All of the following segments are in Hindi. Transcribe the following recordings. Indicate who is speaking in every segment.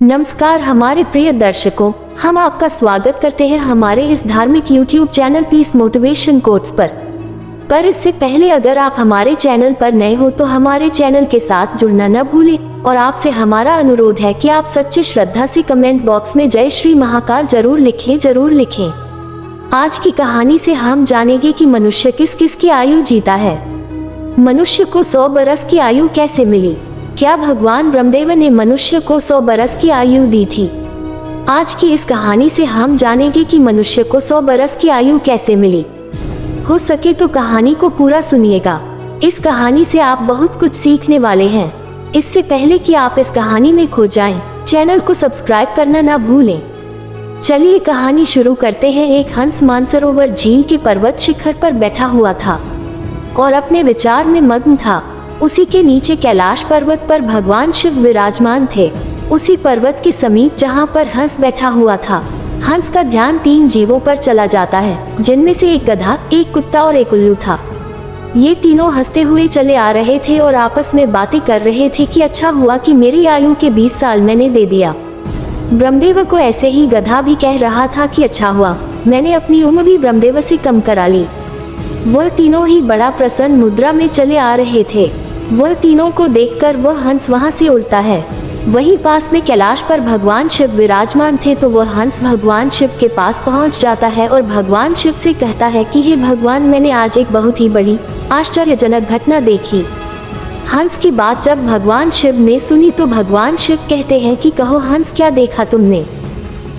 Speaker 1: नमस्कार हमारे प्रिय दर्शकों, हम आपका स्वागत करते हैं हमारे इस धार्मिक YouTube channel peace motivation quotes पर इससे पहले अगर आप हमारे चैनल पर नए हो तो हमारे चैनल के साथ जुड़ना न भूलें और आपसे हमारा अनुरोध है कि आप सच्ची श्रद्धा से कमेंट बॉक्स में जय श्री महाकाल जरूर लिखें। आज की कहानी से हम जानेंगे कि मनुष्य किस किस की आयु जीता है। मनुष्य को 100 बरस की आयु कैसे मिली? क्या भगवान ब्रह्मदेव ने मनुष्य को 100 बरस की आयु दी थी? आज की इस कहानी से हम जानेंगे कि मनुष्य को 100 बरस की आयु कैसे मिली। हो सके तो कहानी को पूरा सुनिएगा। इस कहानी से आप बहुत कुछ सीखने वाले हैं। इससे पहले कि आप इस कहानी में खो जाएं, चैनल को सब्सक्राइब करना ना भूलें। चलिए कहानी शुरू करते हैं। एक हंस मानसरोवर झील के पर्वत शिखर पर बैठा हुआ था और अपने विचार में मग्न था। उसी के नीचे कैलाश पर्वत पर भगवान शिव विराजमान थे। उसी पर्वत के समीप जहाँ पर हंस बैठा हुआ था, हंस का ध्यान 3 जीवों पर चला जाता है, जिनमें से एक गधा, एक कुत्ता और एक उल्लू था। ये तीनों हंसते हुए चले आ रहे थे और आपस में बातें कर रहे थे कि अच्छा हुआ कि मेरी आयु के 20 साल मैंने दे दिया। ब्रह्मदेव को ऐसे ही गधा भी कह रहा था कि अच्छा हुआ मैंने अपनी उम्र भी ब्रह्मदेव से कम करा ली। वह तीनों ही बड़ा प्रसन्न मुद्रा में चले आ रहे थे। वह तीनों को देखकर वह हंस वहां से उड़ता है। वहीं पास में कैलाश पर भगवान शिव विराजमान थे, तो वह हंस भगवान शिव के पास पहुंच जाता है और भगवान शिव से कहता है कि हे भगवान, मैंने आज एक बहुत ही बड़ी आश्चर्यजनक घटना देखी। हंस की बात जब भगवान शिव ने सुनी तो भगवान शिव कहते हैं कि कहो हंस, क्या देखा तुमने?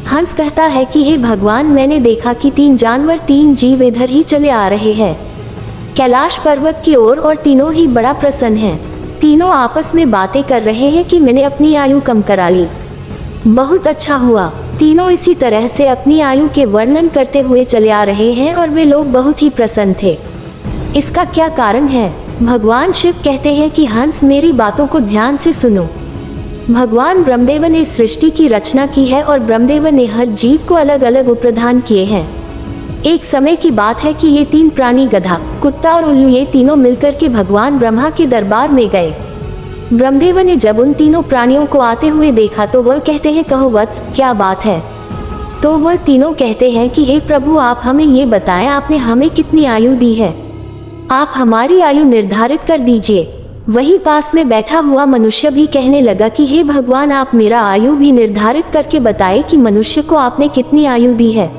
Speaker 1: हंस कहता है कि हे भगवान, मैंने देखा कि 3 जानवर, 3 जीव इधर ही चले आ रहे हैं कैलाश पर्वत की ओर और तीनों ही बड़ा प्रसन्न हैं। तीनों आपस में बातें कर रहे हैं कि मैंने अपनी आयु कम करा ली। बहुत अच्छा हुआ। तीनों इसी तरह से अपनी आयु के वर्णन करते हुए चले आ रहे हैं और वे लोग बहुत ही प्रसन्न थे। इसका क्या कारण है? भगवान शिव कहते हैं कि हंस, मेरी बातों को ध्यान से सुनो। भगवान ब्रह्मदेव ने सृष्टि की रचना की है और ब्रह्मदेव ने हर जीव को अलग अलग उपप्रधान किए हैं। एक समय की बात है कि ये 3 प्राणी, गधा, कुत्ता और उल्लू, ये तीनों मिलकर के भगवान ब्रह्मा के दरबार में गए। ब्रह्मदेव ने जब उन तीनों प्राणियों को आते हुए देखा तो वह कहते हैं, कहो वत्स, क्या बात है? तो वह तीनों कहते हैं कि हे प्रभु, आप हमें ये बताएं, आपने हमें कितनी आयु दी है? आप हमारी आयु निर्धारित कर दीजिए। वही पास में बैठा हुआ मनुष्य भी कहने लगा कि हे भगवान, आप मेरा आयु भी निर्धारित करके बताए कि मनुष्य को आपने कितनी आयु दी है।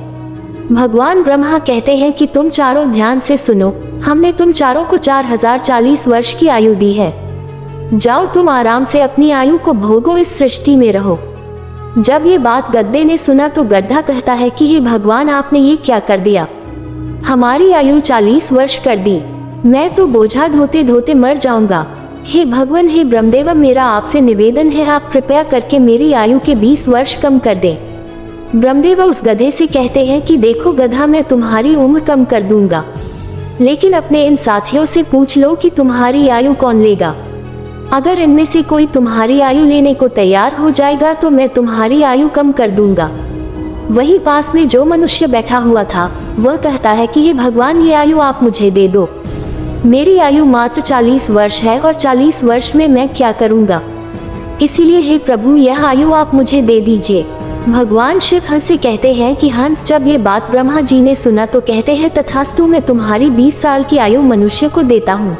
Speaker 1: भगवान ब्रह्मा कहते हैं कि तुम चारों ध्यान से सुनो, हमने तुम चारों को 4040 वर्ष की आयु दी है। जाओ तुम आराम से अपनी आयु को भोगो, इस सृष्टि में रहो। जब ये बात गधे ने सुना तो गधा कहता है कि हे भगवान, आपने ये क्या कर दिया? हमारी आयु 40 वर्ष कर दी। मैं तो बोझा ढोते ढोते मर जाऊंगा। हे भगवान, हे ब्रह्मदेव, मेरा आपसे निवेदन है, आप कृपया करके मेरी आयु के 20 वर्ष कम कर दें। ब्रह्मदेव उस गधे से कहते हैं कि देखो गधा, मैं तुम्हारी उम्र कम कर दूंगा, लेकिन अपने इन साथियों से पूछ लो कि तुम्हारी आयु कौन लेगा। अगर इनमें से कोई तुम्हारी आयु लेने को तैयार हो जाएगा तो मैं तुम्हारी आयु कम कर दूंगा। वही पास में जो मनुष्य बैठा हुआ था वह कहता है कि हे भगवान, ये आयु आप मुझे दे दो। मेरी आयु मात्र 40 वर्ष है और 40 वर्ष में मैं क्या करूंगा? इसीलिए हे प्रभु, यह आयु आप मुझे दे दीजिए। भगवान शिव हंस से कहते हैं कि हंस, जब ये बात ब्रह्मा जी ने सुना तो कहते हैं, तथास्तु, मैं तुम्हारी 20 साल की आयु मनुष्य को देता हूँ।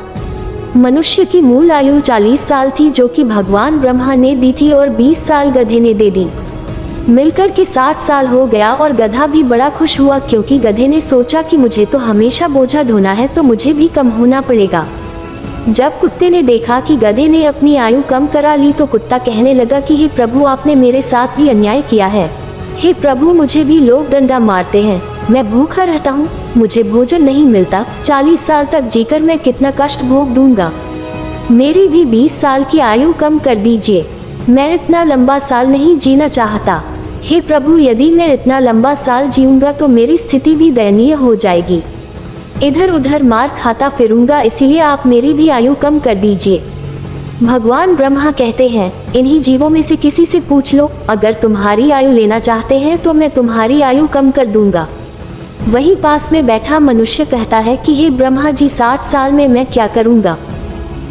Speaker 1: मनुष्य की मूल आयु 40 साल थी, जो कि भगवान ब्रह्मा ने दी थी, और 20 साल गधे ने दे दी। मिलकर के 60 साल हो गया और गधा भी बड़ा खुश हुआ, क्योंकि गधे ने सोचा कि मुझे तो हमेशा बोझा ढोना है, तो मुझे भी कम होना पड़ेगा। जब कुत्ते ने देखा कि गधे ने अपनी आयु कम करा ली तो कुत्ता कहने लगा कि हे प्रभु, आपने मेरे साथ भी अन्याय किया है। हे प्रभु, मुझे भी लोग डंडा मारते हैं, मैं भूखा रहता हूँ, मुझे भोजन नहीं मिलता, 40 साल तक जीकर मैं कितना कष्ट भोग दूंगा। मेरी भी 20 साल की आयु कम कर दीजिए। मैं इतना लंबा साल नहीं जीना चाहता। हे प्रभु, यदि मैं इतना लंबा साल जीऊंगा तो मेरी स्थिति भी दयनीय हो जाएगी। इधर उधर मार खाता फिरूंगा, इसीलिए आप मेरी भी आयु कम कर दीजिए। भगवान ब्रह्मा कहते हैं, इन्हीं जीवों में से किसी से पूछ लो, अगर तुम्हारी आयु लेना चाहते हैं तो मैं तुम्हारी आयु कम कर दूंगा। वही पास में बैठा मनुष्य कहता है कि हे ब्रह्मा जी, 60 साल में मैं क्या करूंगा?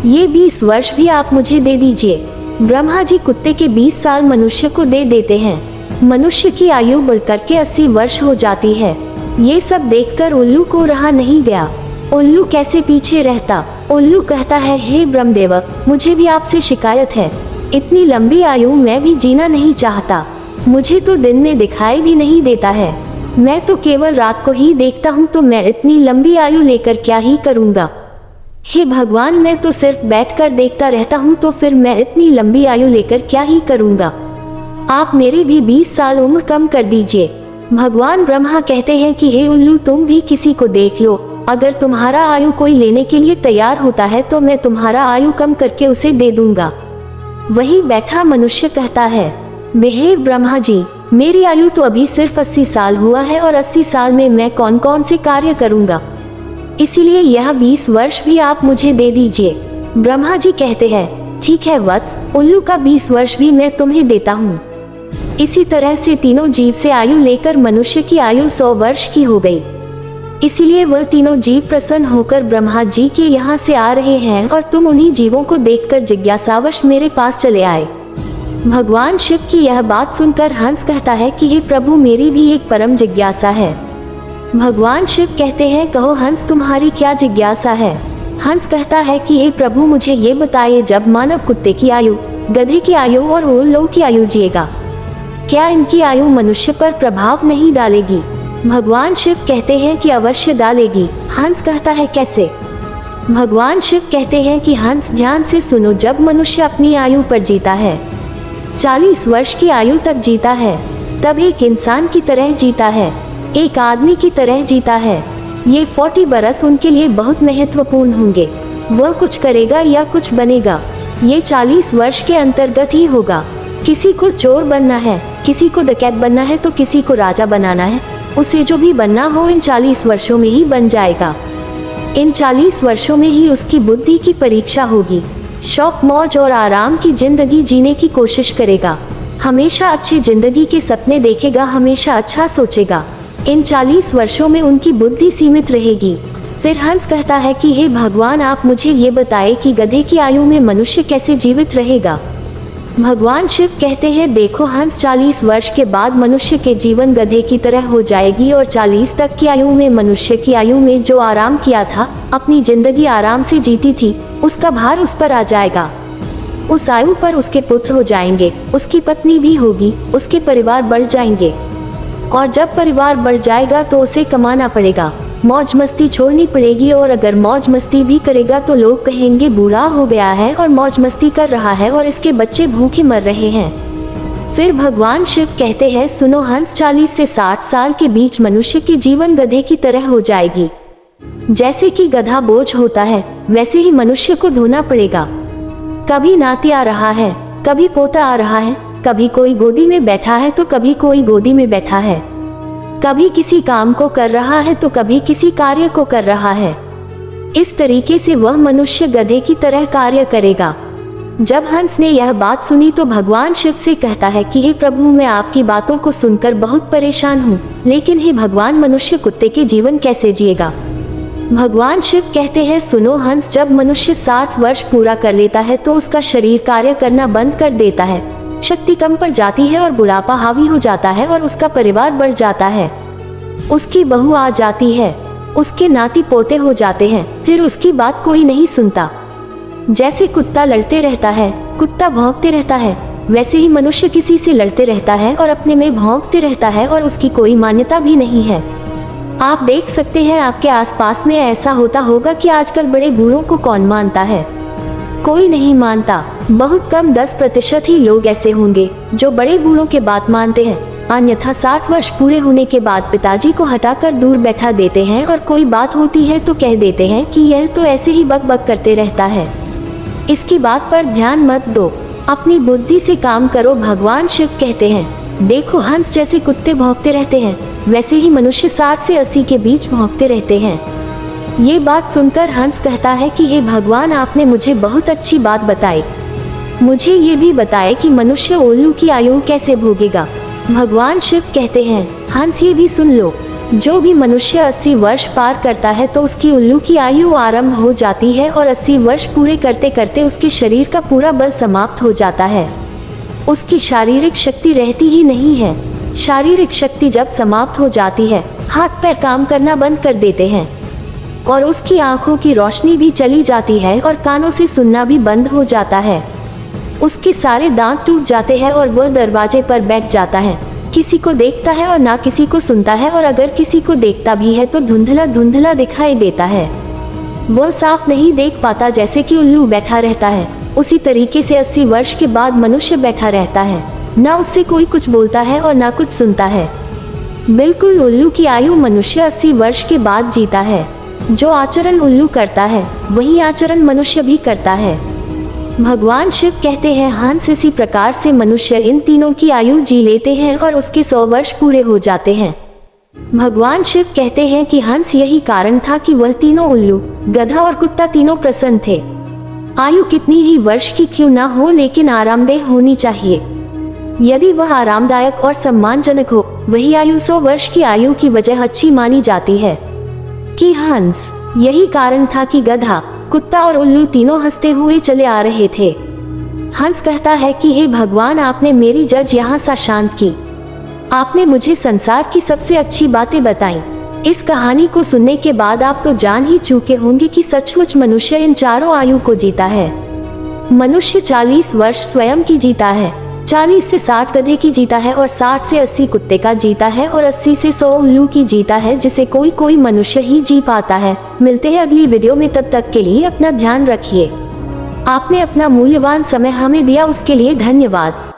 Speaker 1: ये 20 वर्ष भी आप मुझे दे दीजिए। ब्रह्मा जी कुत्ते के 20 साल मनुष्य को दे देते हैं। मनुष्य की आयु बढ़कर के 80 वर्ष हो जाती है। ये सब देखकर उल्लू को रहा नहीं गया। उल्लू कैसे पीछे रहता। उल्लू कहता है, हे ब्रह्मदेव, मुझे भी आपसे शिकायत है। इतनी लंबी आयु मैं भी जीना नहीं चाहता। मुझे तो दिन में दिखाई भी नहीं देता है। मैं तो केवल रात को ही देखता हूँ, तो मैं इतनी लंबी आयु लेकर क्या ही करूँगा। हे भगवान, मैं तो सिर्फ बैठकर देखता रहता हूँ, तो फिर मैं इतनी लंबी आयु लेकर क्या ही करूँगा। आप मेरी भी 20 साल उम्र कम कर दीजिए। भगवान ब्रह्मा कहते हैं कि हे उल्लू, तुम भी किसी को देख लो। अगर तुम्हारा आयु कोई लेने के लिए तैयार होता है तो मैं तुम्हारा आयु कम करके उसे दे दूंगा। वही बैठा मनुष्य कहता है, हे ब्रह्मा जी, मेरी आयु तो अभी सिर्फ 80 साल हुआ है और 80 साल में मैं कौन कौन से कार्य करूंगा, इसीलिए यह 20 वर्ष भी आप मुझे दे दीजिए। ब्रह्मा जी कहते हैं, ठीक है वत्स, उल्लू का 20 वर्ष भी मैं तुम्हें देता हूँ। इसी तरह से तीनों जीव से आयु लेकर मनुष्य की आयु 100 वर्ष की हो गई। इसीलिए वह तीनों जीव प्रसन्न होकर ब्रह्मा जी के यहाँ से आ रहे हैं और तुम उन्हीं जीवों को देखकर जिज्ञासावश मेरे पास चले आए। भगवान शिव की यह बात सुनकर हंस कहता है कि हे प्रभु, मेरी भी एक परम जिज्ञासा है। भगवान शिव कहते हैं, कहो हंस, तुम्हारी क्या जिज्ञासा है। हंस कहता है कि हे प्रभु, मुझे ये बताइए, जब मानव कुत्ते की आयु, गधे की आयु और उल्लू की आयु जिएगा, क्या इनकी आयु मनुष्य पर प्रभाव नहीं डालेगी। भगवान शिव कहते हैं कि अवश्य डालेगी। हंस कहता है, कैसे। भगवान शिव कहते हैं कि हंस, ध्यान से सुनो, जब मनुष्य अपनी आयु पर जीता है, 40 वर्ष की आयु तक जीता है, तब एक इंसान की तरह जीता है, एक आदमी की तरह जीता है। ये 40 बरस उनके लिए बहुत महत्वपूर्ण होंगे। वह कुछ करेगा या कुछ बनेगा, ये 40 वर्ष के अंतर्गत ही होगा। किसी को चोर बनना है, किसी को डकैत बनना है, तो किसी को राजा बनाना है, उसे जो भी बनना हो इन 40 वर्षों में ही बन जाएगा। इन 40 वर्षों में ही उसकी बुद्धि की परीक्षा होगी। शौक, मौज और आराम की जिंदगी जीने की कोशिश करेगा, हमेशा अच्छी जिंदगी के सपने देखेगा, हमेशा अच्छा सोचेगा। इन 40 वर्षों में उनकी बुद्धि सीमित रहेगी। फिर हंस कहता है कि हे भगवान, आप मुझे ये बताएं कि गधे की आयु में मनुष्य कैसे जीवित रहेगा। भगवान शिव कहते हैं, देखो हंस, 40 वर्ष के बाद मनुष्य के जीवन गधे की तरह हो जाएगी और 40 तक की आयु में मनुष्य की आयु में जो आराम किया था, अपनी जिंदगी आराम से जीती थी, उसका भार उस पर आ जाएगा। उस आयु पर उसके पुत्र हो जाएंगे, उसकी पत्नी भी होगी, उसके परिवार बढ़ जाएंगे। और जब परिवार बढ़ जाएगा तो उसे कमाना पड़ेगा, मौज मस्ती छोड़नी पड़ेगी। और अगर मौज मस्ती भी करेगा तो लोग कहेंगे बूढ़ा हो गया है और मौज मस्ती कर रहा है और इसके बच्चे भूखे मर रहे हैं। फिर भगवान शिव कहते हैं, सुनो हंस, 40 से 60 साल के बीच मनुष्य की जीवन गधे की तरह हो जाएगी। जैसे कि गधा बोझ होता है, वैसे ही मनुष्य को ढोना पड़ेगा। कभी नाती आ रहा है, कभी पोता आ रहा है, कभी कोई गोदी में बैठा है तो कभी कोई गोदी में बैठा है, कभी किसी काम को कर रहा है तो कभी किसी कार्य को कर रहा है। इस तरीके से वह मनुष्य गधे की तरह कार्य करेगा। जब हंस ने यह बात सुनी तो भगवान शिव से कहता है कि हे प्रभु, मैं आपकी बातों को सुनकर बहुत परेशान हूँ, लेकिन हे भगवान, मनुष्य कुत्ते के जीवन कैसे जिएगा। भगवान शिव कहते हैं, सुनो हंस, जब मनुष्य 60 वर्ष पूरा कर लेता है तो उसका शरीर कार्य करना बंद कर देता है, शक्ति कम पड़ जाती है और बुढ़ापा हावी हो जाता है और उसका परिवार बढ़ जाता है, उसकी बहू आ जाती है, उसके नाती पोते हो जाते हैं, फिर उसकी बात कोई नहीं सुनता। जैसे कुत्ता लड़ते रहता है, कुत्ता भौंकते रहता है, वैसे ही मनुष्य किसी से लड़ते रहता है और अपने में भौंकते रहता है और उसकी कोई मान्यता भी नहीं है। आप देख सकते हैं, आपके आसपास में ऐसा होता होगा कि आजकल बड़े बूढ़ों को कौन मानता है, कोई नहीं मानता। बहुत कम 10% ही लोग ऐसे होंगे जो बड़े बूढ़ों के बात मानते हैं, अन्यथा 60 वर्ष पूरे होने के बाद पिताजी को हटाकर दूर बैठा देते हैं और कोई बात होती है तो कह देते हैं कि यह तो ऐसे ही बक बक करते रहता है, इसकी बात पर ध्यान मत दो, अपनी बुद्धि से काम करो। भगवान शिव कहते हैं, देखो हंस, जैसे कुत्ते भौंकते रहते हैं, वैसे ही मनुष्य 60 से 80 के बीच भौंकते रहते हैं। ये बात सुनकर हंस कहता है कि हे भगवान, आपने मुझे बहुत अच्छी बात बताई, मुझे ये भी बताए कि मनुष्य उल्लू की आयु कैसे भोगेगा। भगवान शिव कहते हैं, हंस, ये भी सुन लो, जो भी मनुष्य 80 वर्ष पार करता है तो उसकी उल्लू की आयु आरंभ हो जाती है और 80 वर्ष पूरे करते करते उसके शरीर का पूरा बल समाप्त हो जाता है। उसकी शारीरिक शक्ति रहती ही नहीं है। शारीरिक शक्ति जब समाप्त हो जाती है, हाथ पैर काम करना बंद कर देते हैं और उसकी आंखों की रोशनी भी चली जाती है और कानों से सुनना भी बंद हो जाता है। उसके सारे दांत टूट जाते हैं और वह दरवाजे पर बैठ जाता है। किसी को देखता है और ना किसी को सुनता है, और अगर किसी को देखता भी है तो धुंधला धुंधला दिखाई देता है। वह साफ नहीं देख पाता, जैसे कि उल्लू बैठा रहता है। उसी तरीके से 80 वर्ष के बाद मनुष्य बैठा रहता है, ना उससे कोई कुछ बोलता है और ना कुछ सुनता है। बिल्कुल उल्लू की आयु मनुष्य 80 वर्ष के बाद जीता है। जो आचरण उल्लू करता है वही आचरण मनुष्य भी करता है। भगवान शिव कहते हैं, हंस इसी प्रकार से मनुष्य इन तीनों की आयु जी लेते हैं और उसके 100 वर्ष पूरे हो जाते हैं। भगवान शिव कहते हैं कि हंस यही कारण था कि वह तीनों उल्लू, गधा और कुत्ता तीनों प्रसन्न थे। आयु कितनी ही वर्ष की क्यों ना हो, लेकिन आरामदेह होनी चाहिए। यदि वह आरामदायक और सम्मानजनक हो, वही आयु 100 वर्ष की आयु की वजह अच्छी मानी जाती है। कि हंस, यही कारण था कि गधा, कुत्ता और उल्लू तीनों हंसते हुए चले आ रहे थे। हंस कहता है कि हे भगवान, आपने मेरी जज यहाँ सा शांत की। आपने मुझे संसार की सबसे अच्छी बातें बताई। इस कहानी को सुनने के बाद आप तो जान ही चुके होंगे कि सचमुच मनुष्य इन चारों आयु को जीता है। मनुष्य 40 वर्ष स्वयं की जीता है, 40 से 60 गधे की जीता है और 60 से 80 कुत्ते का जीता है और 80 से 100 उल्लू की जीता है, जिसे कोई मनुष्य ही जी पाता है। मिलते हैं अगली वीडियो में, तब तक के लिए अपना ध्यान रखिए। आपने अपना मूल्यवान समय हमें दिया, उसके लिए धन्यवाद।